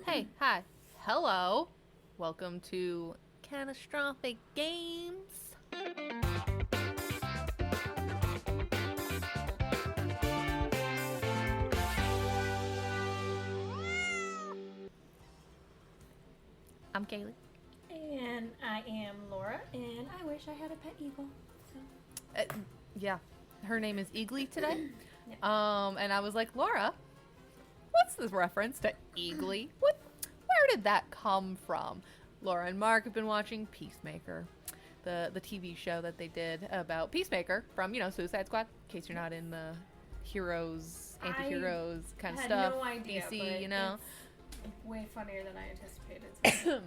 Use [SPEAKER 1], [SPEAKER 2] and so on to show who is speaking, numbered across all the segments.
[SPEAKER 1] Hey, hi, hello. Welcome to Cat-Astrophic Games. I'm Kaylee.
[SPEAKER 2] And I am Laura, and I wish I had a pet eagle. So.
[SPEAKER 1] Yeah, her name is Eagly today.
[SPEAKER 2] Yeah.
[SPEAKER 1] And I was like, Laura, what's this reference to Eagly? Where did that come from? Laura and Mark have been watching Peacemaker, the TV show that they did about Peacemaker from, Suicide Squad, in case you're not in the heroes, anti-heroes kind of stuff.
[SPEAKER 2] I had no idea,
[SPEAKER 1] DC,
[SPEAKER 2] but it's way funnier than I anticipated.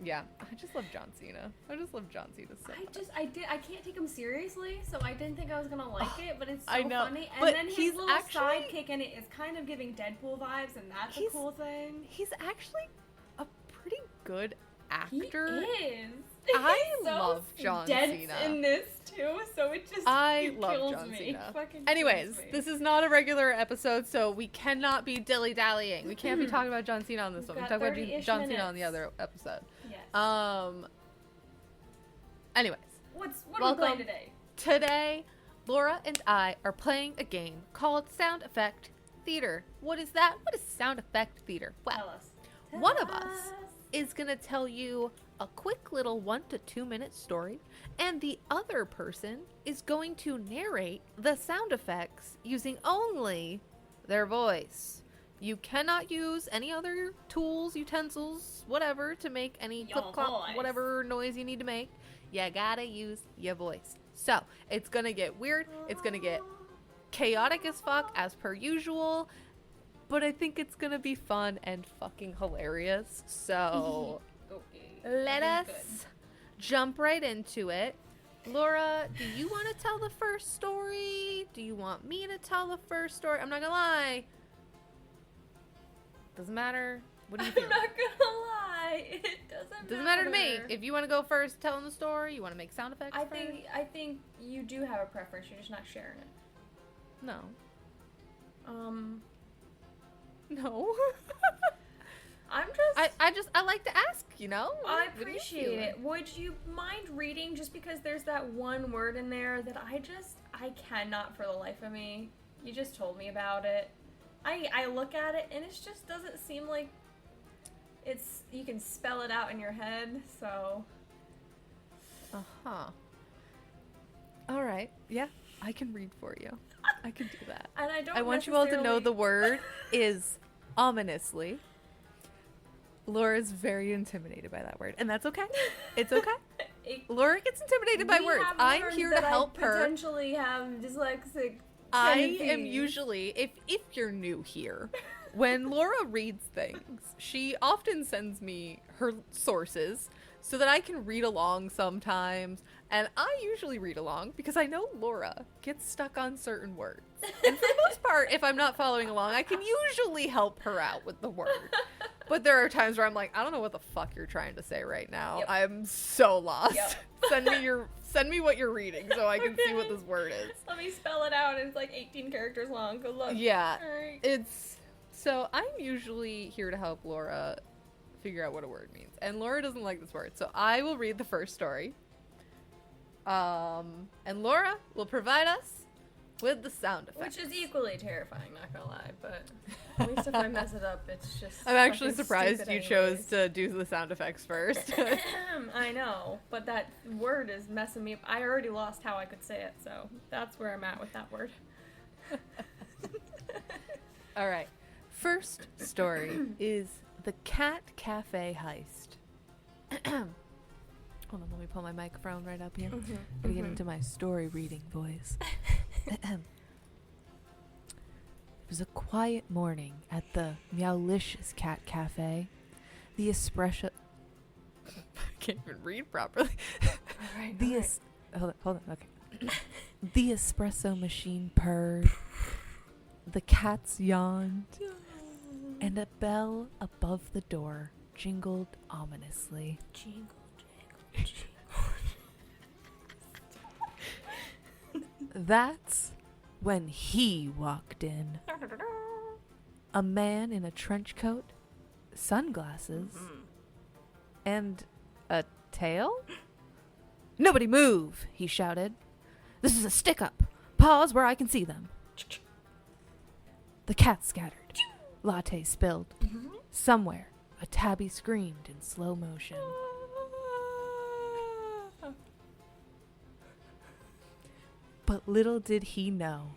[SPEAKER 1] Yeah, I just love John Cena. I just love John Cena so much.
[SPEAKER 2] I can't take him seriously, so I didn't think I was gonna like it, but it's so
[SPEAKER 1] I know,
[SPEAKER 2] funny. And
[SPEAKER 1] but
[SPEAKER 2] then his
[SPEAKER 1] he's
[SPEAKER 2] little sidekick in it is kind of giving Deadpool vibes, and that's a cool thing.
[SPEAKER 1] He's actually a pretty good actor.
[SPEAKER 2] He is.
[SPEAKER 1] I
[SPEAKER 2] He's so
[SPEAKER 1] love John
[SPEAKER 2] dense
[SPEAKER 1] Cena
[SPEAKER 2] in this too, so it just
[SPEAKER 1] I love
[SPEAKER 2] kills
[SPEAKER 1] John
[SPEAKER 2] me.
[SPEAKER 1] Cena.
[SPEAKER 2] Fucking
[SPEAKER 1] Anyways,
[SPEAKER 2] kills me.
[SPEAKER 1] this is not a regular episode, so we cannot be dilly-dallying. We can't be talking about John Cena on this one. We talk about John Cena on the other episode.
[SPEAKER 2] Yes.
[SPEAKER 1] Anyways.
[SPEAKER 2] What are we playing today?
[SPEAKER 1] Today, Laura and I are playing a game called Sound Effect Theater. What is that? What is Sound Effect Theater? Well,
[SPEAKER 2] Tell us.
[SPEAKER 1] one of us is going to tell you a quick little 1 to 2 minute story, and the other person is going to narrate the sound effects using only their voice. You cannot use any other tools, utensils, whatever, to make any clip-clop, whatever noise you need to make. You gotta use your voice. So, it's gonna get weird, it's gonna get chaotic as fuck, as per usual, but I think it's gonna be fun and fucking hilarious. So, let us jump right into it. Laura, do you want to tell the first story? Do you want me to tell the first story? I'm not gonna lie. Doesn't matter. What do you think?
[SPEAKER 2] I'm not gonna lie. It doesn't
[SPEAKER 1] matter to me. If you want to go first telling the story, you want to make sound effects
[SPEAKER 2] I
[SPEAKER 1] first?
[SPEAKER 2] think you do have a preference. You're just not sharing it.
[SPEAKER 1] No.
[SPEAKER 2] No.
[SPEAKER 1] I like to ask,
[SPEAKER 2] I appreciate it. Would you mind reading, just because there's that one word in there that I cannot for the life of me. You just told me about it. I look at it and it just doesn't seem like you can spell it out in your head, so.
[SPEAKER 1] Uh-huh. All right. Yeah, I can read for you. I can do that.
[SPEAKER 2] And
[SPEAKER 1] I want you all to know the word is ominously. Laura's very intimidated by that word, and that's okay. It's okay. Laura gets intimidated by words. I'm here to help her.
[SPEAKER 2] Potentially have dyslexic.
[SPEAKER 1] I am usually, if you're new here, when Laura reads things, she often sends me her sources so that I can read along sometimes. And I usually read along because I know Laura gets stuck on certain words. And for the most part, if I'm not following along, I can usually help her out with the word. But there are times where I'm like, I don't know what the fuck you're trying to say right now. Yep. I'm so lost. Yep. Send me what you're reading so I can see what this word is.
[SPEAKER 2] Let me spell it out. It's like 18 characters long. Good luck.
[SPEAKER 1] Yeah.
[SPEAKER 2] All right.
[SPEAKER 1] So I'm usually here to help Laura figure out what a word means. And Laura doesn't like this word. So I will read the first story. And Laura will provide us with the sound effects.
[SPEAKER 2] Which is equally terrifying, not gonna lie, but at least if I mess it up, it's just
[SPEAKER 1] I'm actually surprised you chose to do the sound effects first.
[SPEAKER 2] I know, but that word is messing me up. I already lost how I could say it, so that's where I'm at with that word.
[SPEAKER 1] Alright. First story is the Cat Cafe Heist. Hold on, let me pull my microphone right up here. Gotta get into my story reading voice. It was a quiet morning at the Meowlicious Cat Cafe. The espresso... I can't even read properly. Hold on, okay. The espresso machine purred. The cats yawned. And a bell above the door jingled ominously.
[SPEAKER 2] Jingle.
[SPEAKER 1] That's when he walked in. A man in a trench coat, sunglasses, and a tail? "Nobody move," he shouted. "This is a stick-up. Pause where I can see them." The cat scattered. Latte spilled. Somewhere, a tabby screamed in slow motion. But little did he know,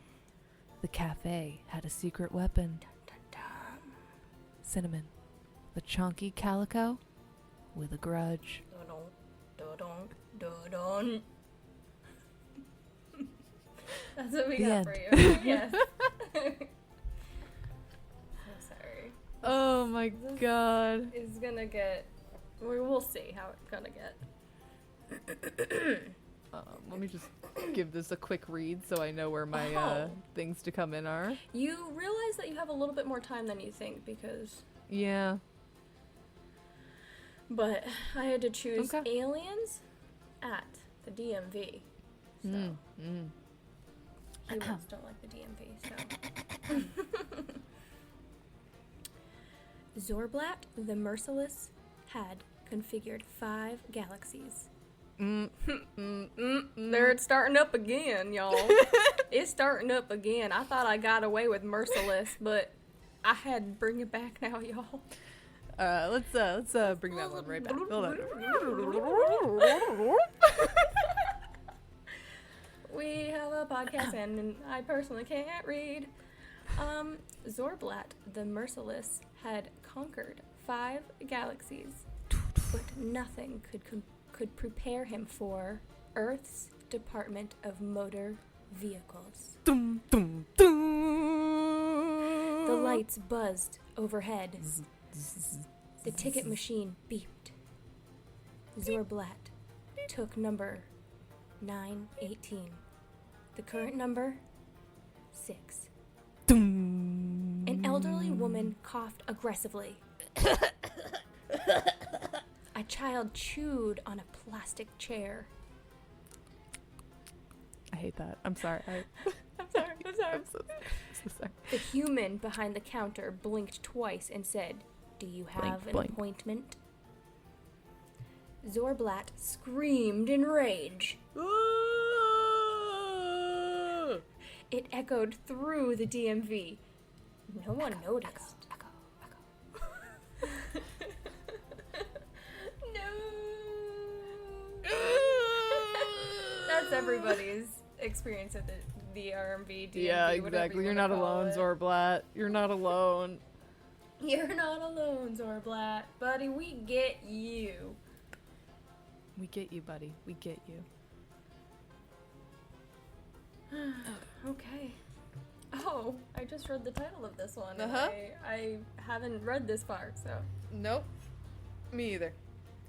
[SPEAKER 1] the cafe had a secret weapon. Cinnamon, the chonky calico with a grudge.
[SPEAKER 2] That's what we
[SPEAKER 1] The
[SPEAKER 2] got
[SPEAKER 1] end.
[SPEAKER 2] for you. Yes. I'm sorry.
[SPEAKER 1] Oh my god.
[SPEAKER 2] It's gonna get. We'll see how it's gonna get.
[SPEAKER 1] Let me just give this a quick read so I know where my things to come in are.
[SPEAKER 2] You realize that you have a little bit more time than you think because.
[SPEAKER 1] Yeah.
[SPEAKER 2] But I had to choose
[SPEAKER 1] Okay.
[SPEAKER 2] aliens at the DMV. So humans don't like the DMV, so. Zorblat the Merciless had configured 5 galaxies. They're starting up again, y'all. It's starting up again. I thought I got away with Merciless, but I had to bring it back now, y'all.
[SPEAKER 1] Let's bring that one right back. Hold on.
[SPEAKER 2] We have a podcast and I personally can't read. Zorblat the Merciless had conquered 5 galaxies, but nothing could prepare him for Earth's Department of Motor Vehicles.
[SPEAKER 1] Dum, dum, dum.
[SPEAKER 2] The lights buzzed overhead. The ticket machine beeped. Zorblat took number 918. The current number, 6.
[SPEAKER 1] Dum.
[SPEAKER 2] An elderly woman coughed aggressively. A child chewed on a plastic chair.
[SPEAKER 1] I hate that. I'm sorry.
[SPEAKER 2] I'm sorry.
[SPEAKER 1] I'm so sorry.
[SPEAKER 2] The human behind the counter blinked twice and said, "Do you have
[SPEAKER 1] Blink,
[SPEAKER 2] an
[SPEAKER 1] blink.
[SPEAKER 2] appointment?" Zorblat screamed in rage. It echoed through the DMV. No one noticed.
[SPEAKER 1] Echo.
[SPEAKER 2] No. That's everybody's experience at the RMV, DMV,
[SPEAKER 1] Yeah,
[SPEAKER 2] whatever
[SPEAKER 1] exactly.
[SPEAKER 2] you
[SPEAKER 1] You're
[SPEAKER 2] wanna
[SPEAKER 1] not
[SPEAKER 2] call
[SPEAKER 1] alone,
[SPEAKER 2] it.
[SPEAKER 1] Zorblat. You're not alone.
[SPEAKER 2] You're not alone, Zorblat. Buddy, we get you.
[SPEAKER 1] We get you, buddy. We get you.
[SPEAKER 2] Okay. Oh, I just read the title of this one. and
[SPEAKER 1] Uh-huh.
[SPEAKER 2] I haven't read this far, so.
[SPEAKER 1] Nope. Me either.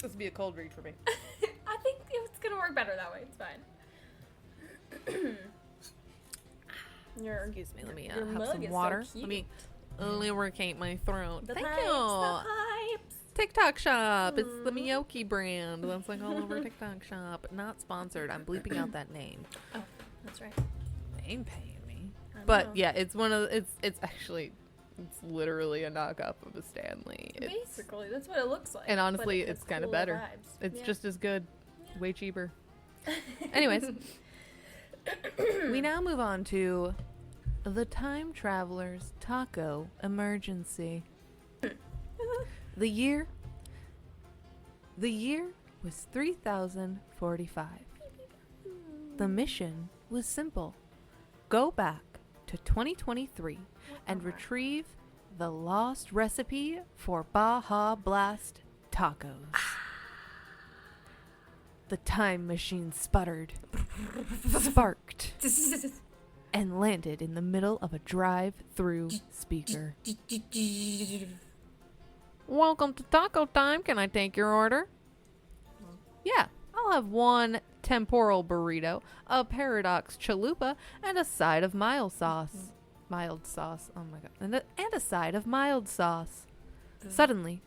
[SPEAKER 1] This would be a cold read for me.
[SPEAKER 2] I think it's gonna work better that way. It's fine.
[SPEAKER 1] Excuse me. Let me
[SPEAKER 2] your
[SPEAKER 1] have
[SPEAKER 2] mug
[SPEAKER 1] some
[SPEAKER 2] is so
[SPEAKER 1] water.
[SPEAKER 2] cute.
[SPEAKER 1] Let me lubricate my throat.
[SPEAKER 2] The
[SPEAKER 1] Thank
[SPEAKER 2] pipes,
[SPEAKER 1] you.
[SPEAKER 2] the pipes.
[SPEAKER 1] TikTok shop. It's the Miyoki brand. That's like all over TikTok shop. Not sponsored. I'm bleeping out that name.
[SPEAKER 2] Oh, that's right.
[SPEAKER 1] They ain't paying me.
[SPEAKER 2] I
[SPEAKER 1] But
[SPEAKER 2] know.
[SPEAKER 1] yeah, it's literally a knockoff of a Stanley.
[SPEAKER 2] Basically, that's what it looks like.
[SPEAKER 1] And honestly,
[SPEAKER 2] but it has
[SPEAKER 1] it's kind of
[SPEAKER 2] cooler
[SPEAKER 1] better.
[SPEAKER 2] vibes.
[SPEAKER 1] It's
[SPEAKER 2] Yeah.
[SPEAKER 1] just as good.
[SPEAKER 2] Yeah.
[SPEAKER 1] Way cheaper. Anyways, we now move on to the Time Traveler's Taco Emergency. The year was 3045. The mission was simple. Go back to 2023 and retrieve the lost recipe for Baja Blast tacos. The time machine sputtered, sparked, and landed in the middle of a drive-through speaker. Welcome to Taco Time. Can I take your order? Yeah, I'll have one temporal burrito, a paradox chalupa, and a side of mild sauce. Mild sauce. Oh my god. And a side of mild sauce. Suddenly,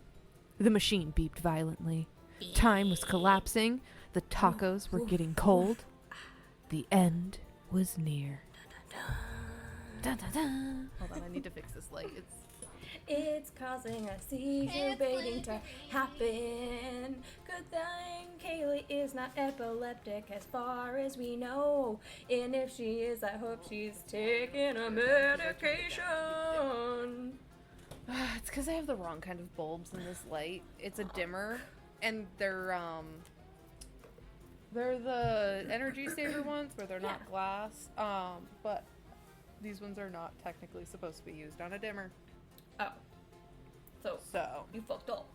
[SPEAKER 1] the machine beeped violently. Time was collapsing. The tacos were getting cold. The end was near. Dun, dun, dun. Hold on, I need to fix this light.
[SPEAKER 2] It's causing a seizure waiting to happen. Good thing Kaylie is not epileptic as far as we know. And if she is, I hope she's taking a medication.
[SPEAKER 1] It's because I have the wrong kind of bulbs in this light. It's a dimmer, and they're the energy saver ones where they're not glass. But these ones are not technically supposed to be used on a dimmer.
[SPEAKER 2] Oh. So you fucked up.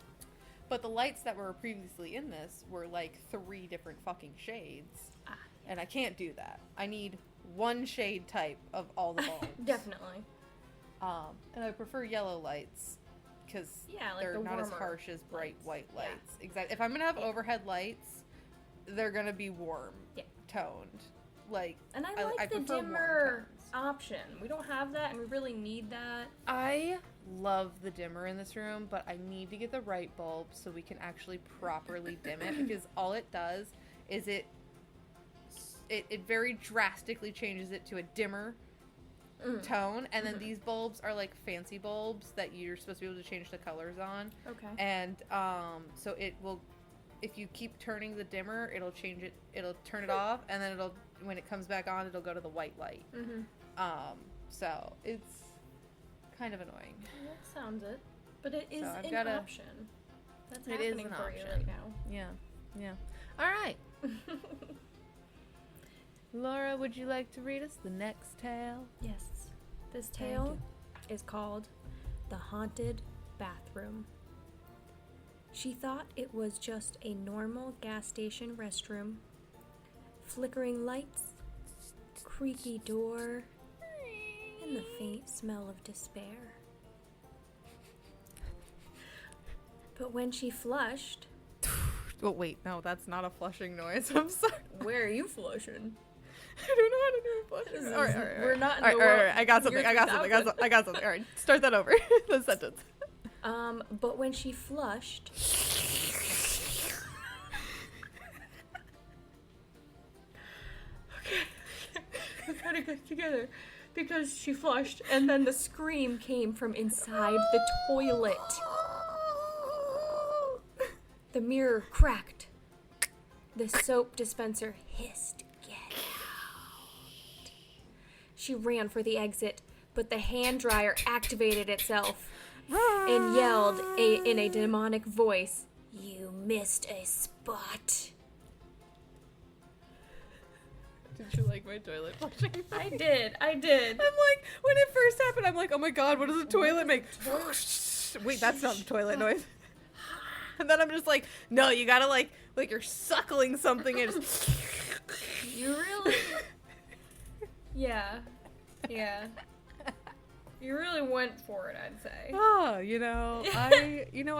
[SPEAKER 1] But the lights that were previously in this were like 3 different fucking shades.
[SPEAKER 2] Yes.
[SPEAKER 1] And I can't do that. I need one shade type of all the bulbs.
[SPEAKER 2] Definitely.
[SPEAKER 1] And I prefer yellow lights because they're not as harsh as bright white lights. Yeah. Exactly. If I'm going to have overhead lights, they're going to be warm toned.
[SPEAKER 2] And I like the dimmer option. We don't have that, and we really need that.
[SPEAKER 1] I love the dimmer in this room, but I need to get the right bulb so we can actually properly dim it, because all it does is it very drastically changes it to a dimmer tone, and then these bulbs are like fancy bulbs that you're supposed to be able to change the colors on.
[SPEAKER 2] Okay.
[SPEAKER 1] And so it will, if you keep turning the dimmer, it'll change it, it'll turn it off, and then when it comes back on, it'll go to the white light. So it's kind of annoying.
[SPEAKER 2] That sounds it. But it is an option. That's
[SPEAKER 1] it
[SPEAKER 2] happening
[SPEAKER 1] is an
[SPEAKER 2] for
[SPEAKER 1] option.
[SPEAKER 2] you right now.
[SPEAKER 1] Yeah. All right. Laura, would you like to read us the next tale?
[SPEAKER 2] Yes. This tale is called The Haunted Bathroom. She thought it was just a normal gas station restroom. Flickering lights, creaky door, and the faint smell of despair. But when she flushed...
[SPEAKER 1] Oh, wait, no, that's not a flushing noise. I'm sorry.
[SPEAKER 2] Where are you flushing?
[SPEAKER 1] I don't know how to do a flushing. All right.
[SPEAKER 2] We're not in the
[SPEAKER 1] world. All right. I got something. All right, start that over. The sentence.
[SPEAKER 2] But when she flushed... We gotta get together. Because she flushed, and then the scream came from inside the toilet. The mirror cracked. The soap dispenser hissed, "Get out." She ran for the exit, but the hand dryer activated itself and yelled in a demonic voice, "You missed a spot."
[SPEAKER 1] Did you like my toilet flushing?
[SPEAKER 2] I did. I'm
[SPEAKER 1] like, when it first happened, I'm like, oh my god, what does a toilet make? Wait, that's not the toilet noise. And then I'm just like, no, you gotta like you're suckling something and just...
[SPEAKER 2] You really... Yeah. You really went for it, I'd say.
[SPEAKER 1] Oh, I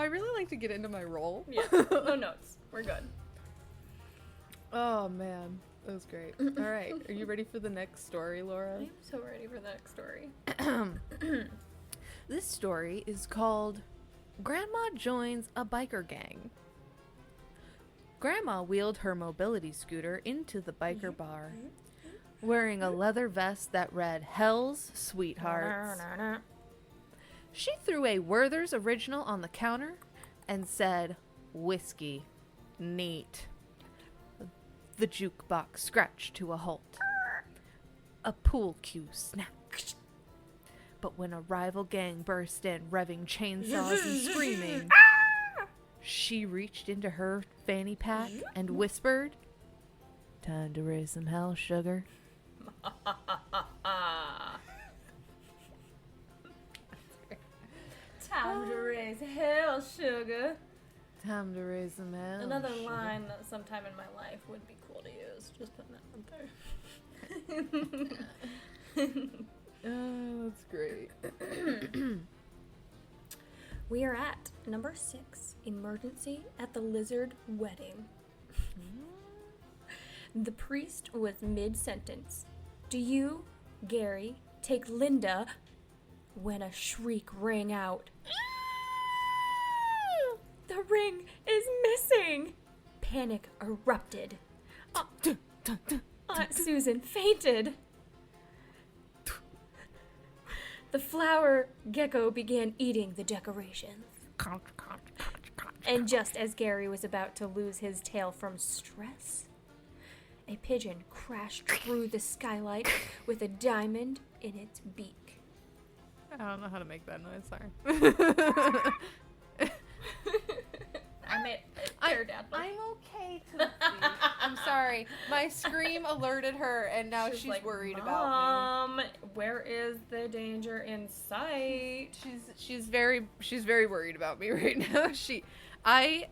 [SPEAKER 1] really like to get into my role.
[SPEAKER 2] Yeah, no notes. We're good.
[SPEAKER 1] Oh, man. That was great. All right. Are you ready for the next story, Laura?
[SPEAKER 2] I'm so ready for the next story.
[SPEAKER 1] This story is called Grandma Joins a Biker Gang. Grandma wheeled her mobility scooter into the biker bar, wearing a leather vest that read Hell's Sweethearts. She threw a Werther's Original on the counter and said, "Whiskey. Neat." The jukebox scratched to a halt. A pool cue snapped. But when a rival gang burst in, revving chainsaws and screaming, she reached into her fanny pack and whispered, "Time to raise some hell, sugar."
[SPEAKER 2] Time to raise hell, sugar.
[SPEAKER 1] Time to raise some hell.
[SPEAKER 2] Another
[SPEAKER 1] sugar.
[SPEAKER 2] line that sometime in my life would be cool to use. Just putting that out there.
[SPEAKER 1] Oh, that's great.
[SPEAKER 2] We are at number 6, Emergency at the Lizard Wedding. The priest was mid-sentence. "Do you, Gary, take Linda?" when a shriek rang out. The ring is missing! Panic erupted. Aunt Susan fainted. The flower gecko began eating the decorations. And just as Gary was about to lose his tail from stress, a pigeon crashed through the skylight with a diamond in its beak.
[SPEAKER 1] I don't know how to make that noise, sorry. I'm okay, Tootsie. I'm sorry. My scream alerted her, and now she's
[SPEAKER 2] like,
[SPEAKER 1] worried about
[SPEAKER 2] Mom, where is the danger in sight?
[SPEAKER 1] She's very worried about me right now. I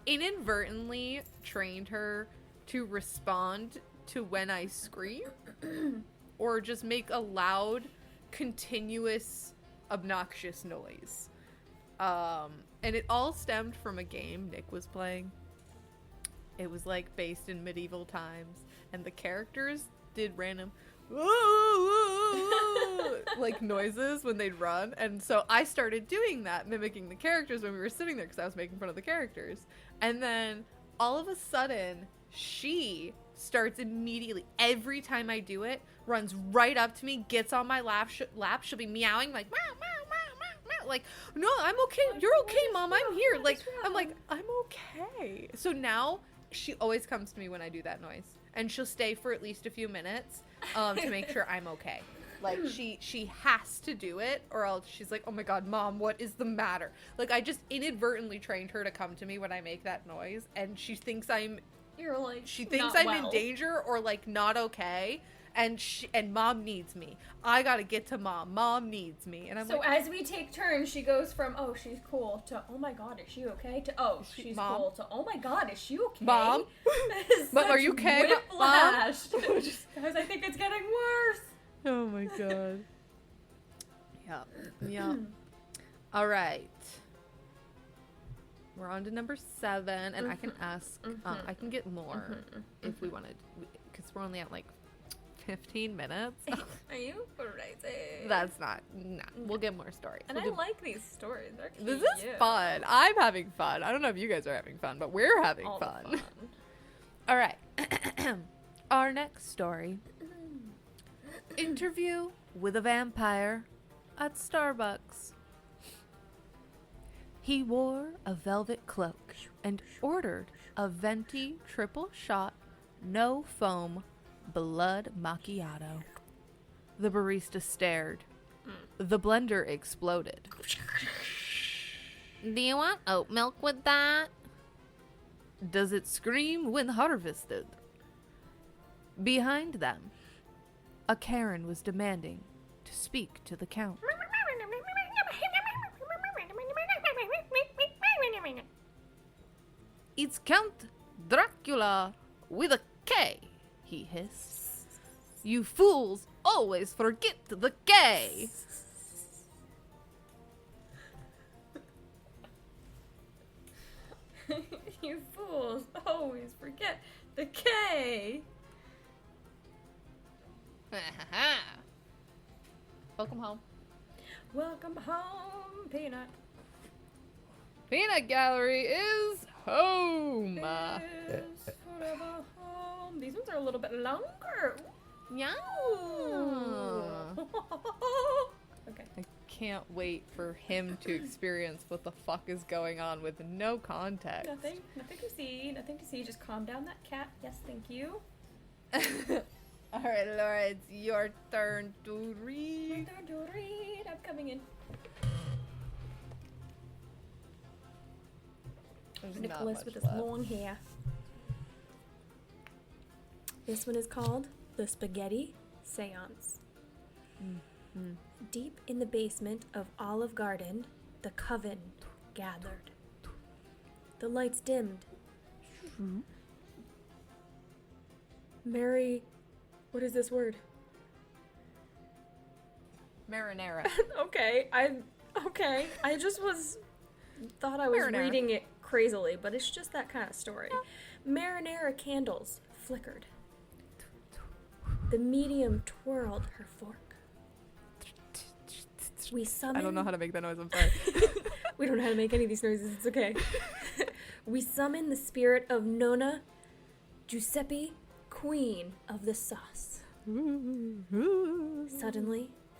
[SPEAKER 1] inadvertently trained her to respond to when I scream, or just make a loud, continuous, obnoxious noise. And it all stemmed from a game Nick was playing. It was like based in medieval times, and the characters did random like noises when they'd run, and so I started doing that, mimicking the characters when we were sitting there because I was making fun of the characters. And then all of a sudden she starts immediately, every time I do it, runs right up to me, gets on my lap, she'll be meowing like meow, meow, meow, meow, meow. Like, no, I'm okay, you're okay, Mom, I'm here. Like, I'm like, I'm okay. So now she always comes to me when I do that noise, and she'll stay for at least a few minutes to make sure I'm okay. Like, she has to do it, or else she's like, oh my God, Mom, what is the matter? Like, I just inadvertently trained her to come to me when I make that noise, and she thinks I'm in danger or like not okay, and Mom needs me. I gotta get to Mom needs me. And I'm
[SPEAKER 2] so as we take turns, she goes from, oh, she's cool, to, oh my God, is she okay, to, oh, she's
[SPEAKER 1] Mom?
[SPEAKER 2] cool, to, oh my God, is she okay?
[SPEAKER 1] Mom? But are you okay,
[SPEAKER 2] Mom? Guys, I think it's getting worse.
[SPEAKER 1] Oh my God. Yeah. All right. We're on to number 7, and I can ask, I can get more if we wanted, because we're only at like 15 minutes.
[SPEAKER 2] Are you crazy?
[SPEAKER 1] That's not, we'll get more stories.
[SPEAKER 2] And I like these stories. They're cute.
[SPEAKER 1] This is fun. I'm having fun. I don't know if you guys are having fun, but we're having fun. All right. Our next story. Interview with a vampire at Starbucks. He wore a velvet cloak and ordered a venti triple shot, no foam, blood macchiato. The barista stared. The blender exploded. Do you want oat milk with that? Does it scream when harvested? Behind them, a Karen was demanding to speak to the Count. It's Count Dracula with a K, he hissed. You fools always forget the K.
[SPEAKER 2] You fools always forget the K.
[SPEAKER 1] Welcome home.
[SPEAKER 2] Welcome home, Peanut.
[SPEAKER 1] Peanut Gallery is home.
[SPEAKER 2] Is forever home. These ones are a little bit longer.
[SPEAKER 1] Yeah.
[SPEAKER 2] Okay.
[SPEAKER 1] I can't wait for him to experience what the fuck is going on with no context.
[SPEAKER 2] Nothing to see. Just calm down that cat. Yes, thank you.
[SPEAKER 1] All right, Laura, it's your turn to read.
[SPEAKER 2] I'm coming in. Nicholas with his long hair. This one is called The Spaghetti Seance. Mm-hmm. Deep in the basement of Olive Garden, the coven gathered. The lights dimmed. Mary, what is this word?
[SPEAKER 1] Marinara.
[SPEAKER 2] Okay. I just thought I was reading it crazily, but it's just that kind of story. Yeah. Marinara candles flickered. The medium twirled her fork. We summoned...
[SPEAKER 1] I don't know how to make that noise, I'm sorry.
[SPEAKER 2] We don't know how to make any of these noises, it's okay. We summoned the spirit of Nonna Giuseppe, queen of the sauce. Suddenly,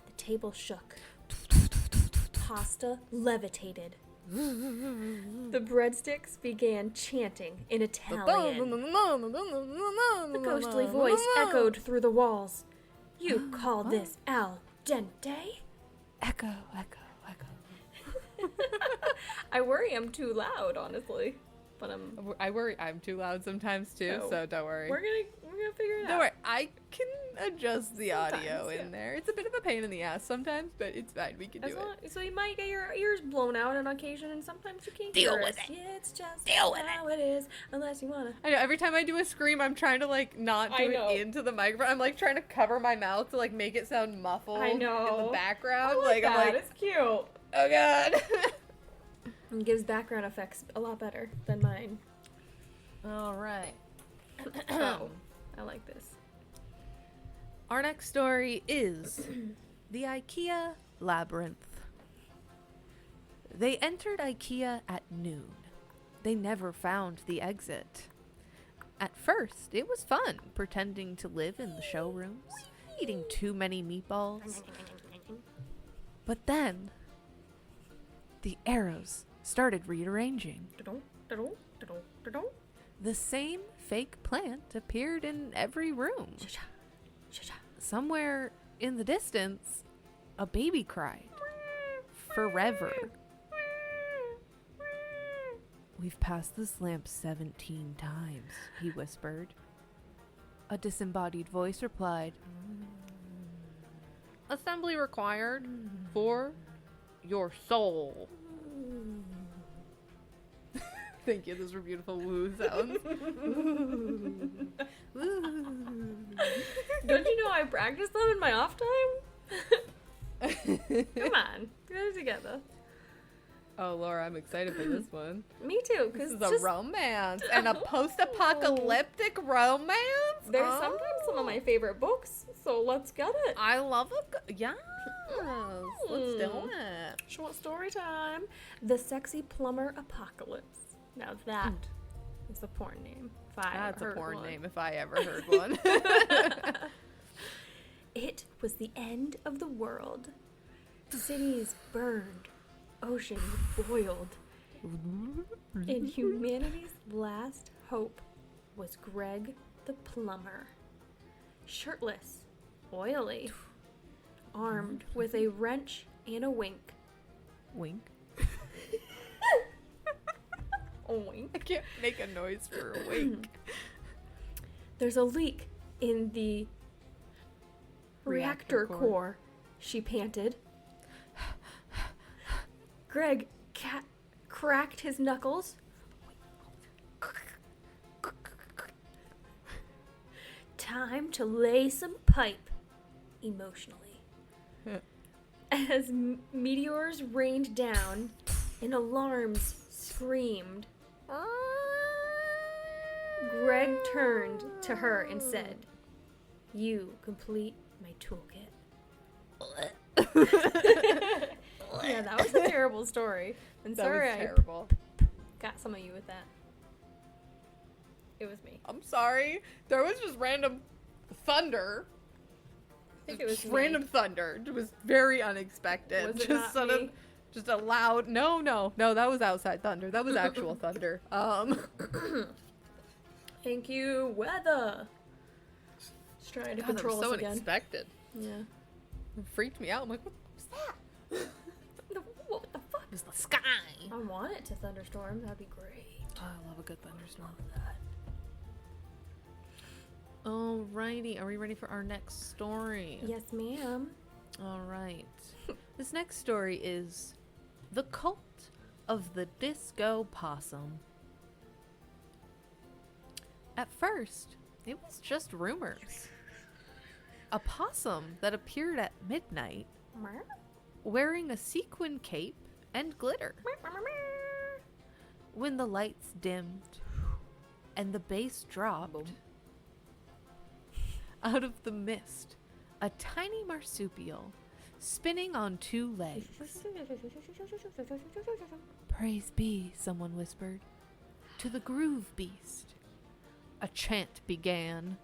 [SPEAKER 2] the table shook. pasta levitated. The breadsticks began chanting in Italian. The ghostly voice echoed through the walls. You call this al dente?
[SPEAKER 1] Echo, echo, echo.
[SPEAKER 2] I worry I'm too loud, honestly. But
[SPEAKER 1] I worry I'm too loud sometimes too, so don't worry.
[SPEAKER 2] We're gonna figure it out.
[SPEAKER 1] Don't worry, I can adjust the audio
[SPEAKER 2] Sometimes,
[SPEAKER 1] in there. It's a bit of a pain in the ass sometimes, but it's fine. We can do it.
[SPEAKER 2] So you might get your ears blown out on occasion, and sometimes you can't
[SPEAKER 1] Deal
[SPEAKER 2] hear
[SPEAKER 1] with
[SPEAKER 2] us.
[SPEAKER 1] it.
[SPEAKER 2] Yeah, it's just
[SPEAKER 1] Deal with
[SPEAKER 2] how it is, unless you wanna.
[SPEAKER 1] I know, every time I do a scream, I'm trying to, like, not do it into the microphone. I'm, like, trying to cover my mouth to, like, make it sound muffled in the background.
[SPEAKER 2] I like that.
[SPEAKER 1] I'm like,
[SPEAKER 2] it's cute.
[SPEAKER 1] Oh, God.
[SPEAKER 2] It gives background effects a lot better than mine.
[SPEAKER 1] All right.
[SPEAKER 2] Oh, I like this.
[SPEAKER 1] Our next story is the IKEA Labyrinth. They entered IKEA at noon. They never found the exit. At first, it was fun pretending to live in the showrooms, eating too many meatballs. But then, the arrows started rearranging. The same fake plant appeared in every room. Somewhere in the distance, a baby cried. Forever. We've passed this lamp 17 times, he whispered. A disembodied voice replied, Assembly required for your soul. Thank you, those were beautiful woo sounds.
[SPEAKER 2] Don't you know I practice them in my off time? Come on, get it together.
[SPEAKER 1] Oh, Laura, I'm excited for this one.
[SPEAKER 2] Me too,
[SPEAKER 1] This
[SPEAKER 2] because
[SPEAKER 1] is a romance and a post-apocalyptic romance.
[SPEAKER 2] They're sometimes some of my favorite books, so let's get it.
[SPEAKER 1] I love yes. Let's do it.
[SPEAKER 2] Short story time. The Sexy Plumber Apocalypse. Now that is a porn name.
[SPEAKER 1] That's a porn name if I ever heard one.
[SPEAKER 2] It was the end of the world. Cities burned. Oceans boiled. And humanity's last hope was Greg the plumber. Shirtless, oily, armed with a wrench and a wink.
[SPEAKER 1] Wink.
[SPEAKER 2] A wink?
[SPEAKER 1] I can't make a noise for a wink.
[SPEAKER 2] There's a leak in the reactor core, she panted. Greg cracked his knuckles. Time to lay some pipe, emotionally. As meteors rained down and alarms screamed, Greg turned to her and said, "You complete my toolkit." Yeah, that was a terrible story. And
[SPEAKER 1] That
[SPEAKER 2] sorry
[SPEAKER 1] was terrible.
[SPEAKER 2] I got some of you with that. It was me.
[SPEAKER 1] I'm sorry. There was just random thunder.
[SPEAKER 2] I think it was me.
[SPEAKER 1] Random thunder. It was very unexpected.
[SPEAKER 2] Was it
[SPEAKER 1] just
[SPEAKER 2] not me?
[SPEAKER 1] Just a loud. No, that was outside thunder. That was actual thunder.
[SPEAKER 2] Thank you, weather. Just trying to control
[SPEAKER 1] that was
[SPEAKER 2] us
[SPEAKER 1] so
[SPEAKER 2] again.
[SPEAKER 1] unexpected.
[SPEAKER 2] Yeah.
[SPEAKER 1] It freaked me out. I'm like, what was that?
[SPEAKER 2] What the fuck?
[SPEAKER 1] It was the sky.
[SPEAKER 2] I want it to thunderstorm. That'd be great.
[SPEAKER 1] Oh, I love a good thunderstorm. Alrighty, are we ready for our next story?
[SPEAKER 2] Yes, ma'am.
[SPEAKER 1] Alright. This next story is The Cult of the Disco Possum. At first, it was just rumors. A possum that appeared at midnight wearing a sequin cape and glitter. When the lights dimmed and the bass dropped, out of the mist, a tiny marsupial spinning on two legs. Praise be, someone whispered, to the groove beast. A chant began.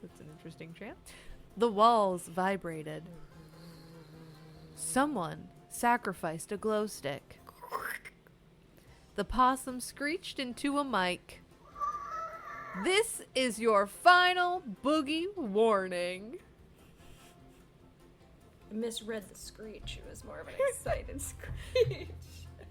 [SPEAKER 1] That's an interesting chant. The walls vibrated. Someone sacrificed a glow stick. The possum screeched into a mic. This is your final boogie warning.
[SPEAKER 2] I misread the screech. It was more of an excited screech.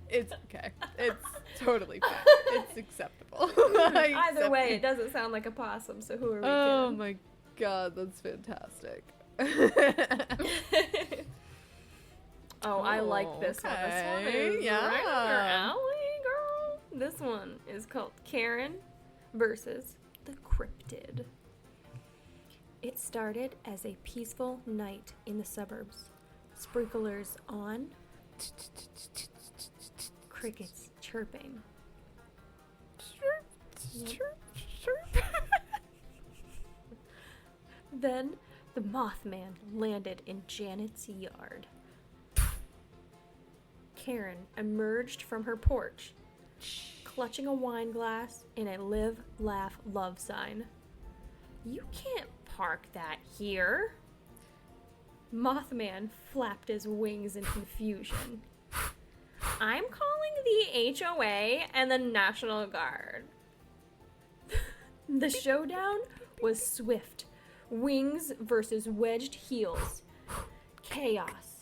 [SPEAKER 1] It's okay. It's totally fine. It's acceptable.
[SPEAKER 2] Either way, it doesn't sound like a possum, so who are we kidding?
[SPEAKER 1] Oh my god, that's fantastic.
[SPEAKER 2] Oh, I like this one. This one is right up your alley, girl. This one is called Karen versus the Cryptid. It started as a peaceful night in the suburbs. Sprinklers on, crickets chirping. Then the Mothman landed in Janet's yard. Karen emerged from her porch, clutching a wine glass and a live, laugh, love sign. You can't park that here. Mothman flapped his wings in confusion. I'm calling the HOA and the National Guard. The showdown was swift. Wings versus wedged heels. Chaos.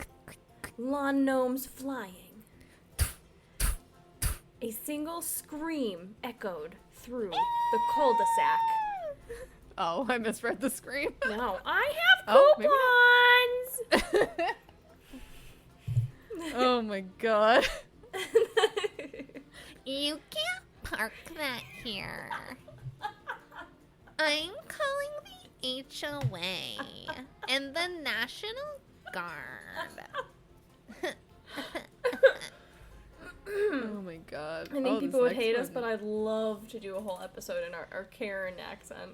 [SPEAKER 2] Lawn gnomes flying. A single scream echoed through the cul-de-sac.
[SPEAKER 1] Oh, I misread the scream.
[SPEAKER 2] No, I have coupons!
[SPEAKER 1] Oh my god.
[SPEAKER 3] You can't park that here. I'm calling the HOA and the National Guard.
[SPEAKER 1] Oh my god.
[SPEAKER 2] I think people would hate us, but I'd love to do a whole episode in our Karen accent.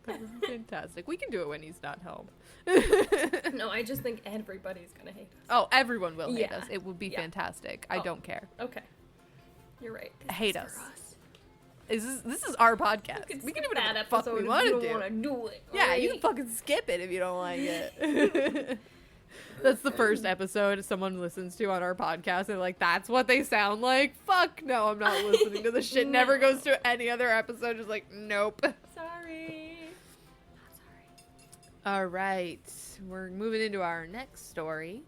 [SPEAKER 1] That would be fantastic. We can do it when he's not home.
[SPEAKER 2] No, I just think everybody's gonna hate us.
[SPEAKER 1] Oh, everyone will hate
[SPEAKER 2] Yeah.
[SPEAKER 1] us. It would be fantastic. I don't care.
[SPEAKER 2] Okay. You're right.
[SPEAKER 1] Hate us. This is our podcast. We can do whatever the fuck we want to do.
[SPEAKER 2] Want to do it.
[SPEAKER 1] Yeah,
[SPEAKER 2] right?
[SPEAKER 1] you can fucking skip it if you don't like it. That's the first episode someone listens to on our podcast and they're like, that's what they sound like? Fuck no, I'm not listening to this shit.
[SPEAKER 2] No.
[SPEAKER 1] Never goes to any other episode. Just like, nope.
[SPEAKER 2] Sorry.
[SPEAKER 1] All right. We're moving into our next story.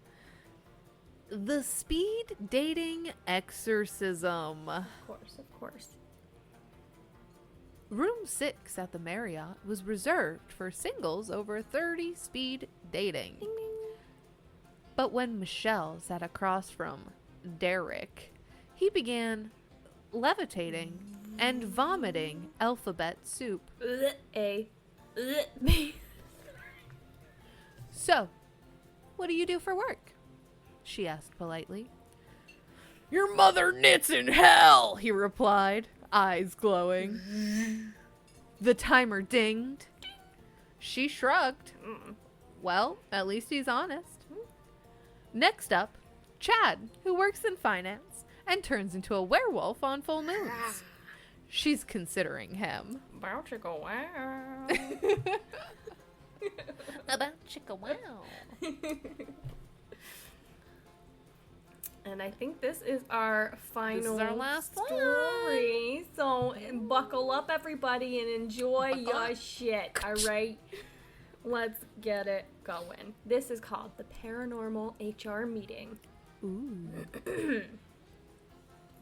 [SPEAKER 1] The speed dating exorcism.
[SPEAKER 2] Of course.
[SPEAKER 1] Room 6 at the Marriott was reserved for singles over 30 speed dating.
[SPEAKER 2] Ding, ding.
[SPEAKER 1] But when Michelle sat across from Derek, he began levitating and vomiting alphabet soup.
[SPEAKER 2] B.
[SPEAKER 1] So, what do you do for work? She asked politely. Your mother knits in hell, he replied, eyes glowing. The timer dinged. She shrugged. Well, at least he's honest. Next up, Chad, who works in finance and turns into a werewolf on full moons. She's considering him.
[SPEAKER 2] Wow, chicka, wow.
[SPEAKER 3] About chicka wow.
[SPEAKER 2] And I think this is our final
[SPEAKER 1] This is our last
[SPEAKER 2] story. So buckle up, everybody, and enjoy
[SPEAKER 1] Buckle
[SPEAKER 2] your
[SPEAKER 1] up.
[SPEAKER 2] shit. All right, let's get it going. This is called the Paranormal HR Meeting.
[SPEAKER 1] Ooh.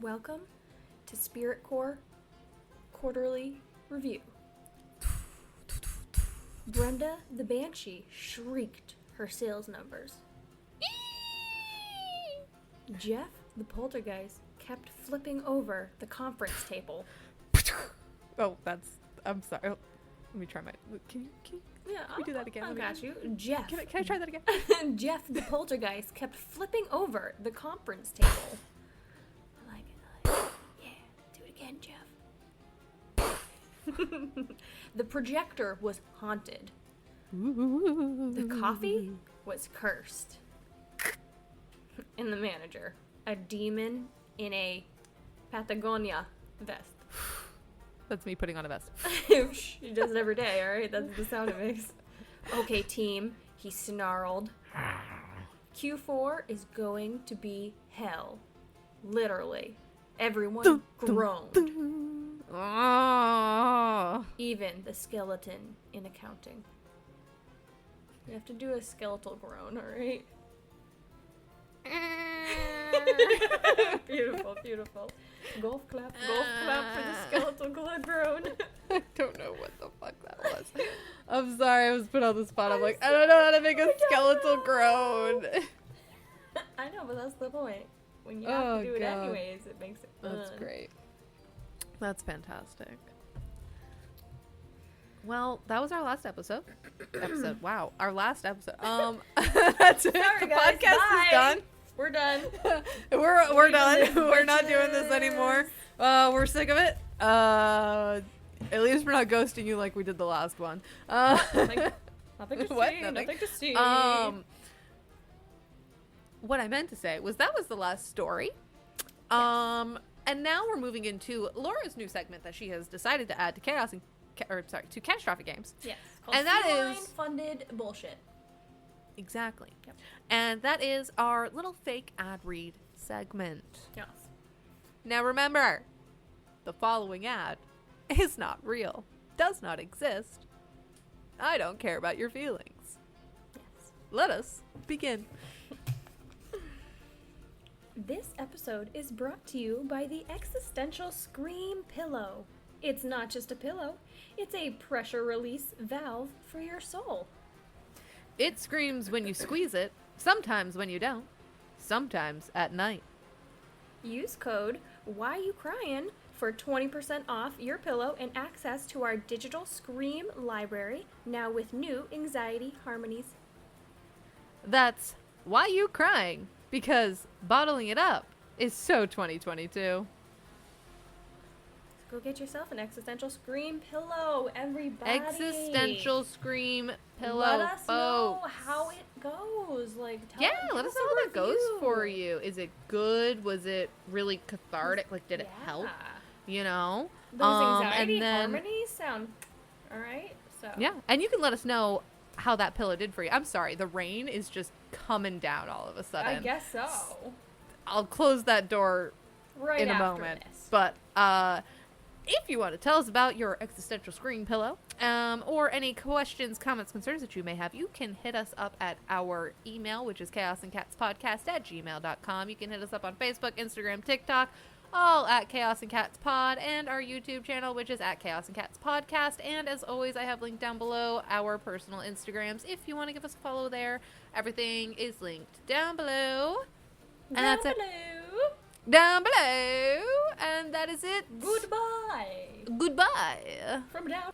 [SPEAKER 2] Welcome to Spirit Core Quarterly Review. Brenda the Banshee shrieked her sales numbers. Jeff the Poltergeist kept flipping over the conference table.
[SPEAKER 1] Oh, I'm sorry. Oh, let me try my. Can you we do that again?
[SPEAKER 2] I
[SPEAKER 1] Let me-
[SPEAKER 2] got you. Jeff.
[SPEAKER 1] Can I try that again?
[SPEAKER 2] Jeff the Poltergeist kept flipping over the conference table. I like it. Yeah, do it again, Jeff. The projector was haunted. The coffee was cursed. And the manager, a demon in a Patagonia vest.
[SPEAKER 1] That's me putting on a vest.
[SPEAKER 2] She does it every day, alright? That's the sound it makes. Okay, team, he snarled. Q4 is going to be hell. Literally. Everyone groaned.
[SPEAKER 1] Oh.
[SPEAKER 2] Even the skeleton in accounting. You have to do a skeletal groan, alright? Beautiful, beautiful. Golf clap for the skeletal groan.
[SPEAKER 1] I don't know what the fuck that was. I'm sorry, I was put on the spot. I'm like, I don't know how to make a skeletal groan.
[SPEAKER 2] I know, but that's the point. When you have to do it anyways, it makes it fun.
[SPEAKER 1] That's great. That's fantastic. Well, that was our last episode. Wow, our last episode. That's it.
[SPEAKER 2] Sorry,
[SPEAKER 1] The
[SPEAKER 2] guys.
[SPEAKER 1] podcast
[SPEAKER 2] Bye.
[SPEAKER 1] is done.
[SPEAKER 2] We're done.
[SPEAKER 1] We're done.
[SPEAKER 2] Bitches.
[SPEAKER 1] We're not doing this anymore. We're sick of it. At least we're not ghosting you like we did the last one.
[SPEAKER 2] Nothing to
[SPEAKER 1] What?
[SPEAKER 2] see.
[SPEAKER 1] Nothing.
[SPEAKER 2] Nothing to see.
[SPEAKER 1] What I meant to say was that was the last story. And now we're moving into Laura's new segment that she has decided to add to to Cat-Astrophic Games.
[SPEAKER 2] Yes.
[SPEAKER 1] And that is
[SPEAKER 2] funded bullshit.
[SPEAKER 1] exactly.
[SPEAKER 2] Yep.
[SPEAKER 1] And that is our little fake ad read segment.
[SPEAKER 2] Yes.
[SPEAKER 1] Now remember, the following ad is not real, does not exist. I don't care about your feelings.
[SPEAKER 2] Yes.
[SPEAKER 1] Let us begin.
[SPEAKER 2] This episode is brought to you by the Existential Scream Pillow. It's not just a pillow, it's a pressure release valve for your soul.
[SPEAKER 1] It screams when you squeeze it, sometimes when you don't, sometimes at night.
[SPEAKER 2] Use code WhyYouCryin for 20% off your pillow and access to our digital Scream library, now with new anxiety harmonies.
[SPEAKER 1] That's why you crying, because bottling it up is so 2022.
[SPEAKER 2] Go get yourself an Existential Scream pillow, everybody.
[SPEAKER 1] Existential Scream pillow,
[SPEAKER 2] Let us know
[SPEAKER 1] folks.
[SPEAKER 2] how it goes. Like,
[SPEAKER 1] Yeah, let us know how that goes for you. Is it good? Was it really cathartic? Like, did it help? You know?
[SPEAKER 2] Those anxiety
[SPEAKER 1] and then,
[SPEAKER 2] harmonies sound all right. So
[SPEAKER 1] yeah, and you can let us know how that pillow did for you. I'm sorry, the rain is just coming down all of a sudden.
[SPEAKER 2] I guess so.
[SPEAKER 1] I'll close that door
[SPEAKER 2] Right
[SPEAKER 1] in a
[SPEAKER 2] after
[SPEAKER 1] moment.
[SPEAKER 2] this.
[SPEAKER 1] But if you want to tell us about your existential screen pillow, or any questions, comments, concerns that you may have, you can hit us up at our email, which is chaosandcatspodcast@gmail.com. You can hit us up on Facebook, Instagram, TikTok, all at Chaos and Cats Pod, and our YouTube channel, which is at Chaos and Cats Podcast. And as always, I have linked down below our personal Instagrams if you want to give us a follow there. Everything is linked down below. And that's it. Down below. And that is it.
[SPEAKER 2] Goodbye.
[SPEAKER 1] Goodbye.
[SPEAKER 2] From down.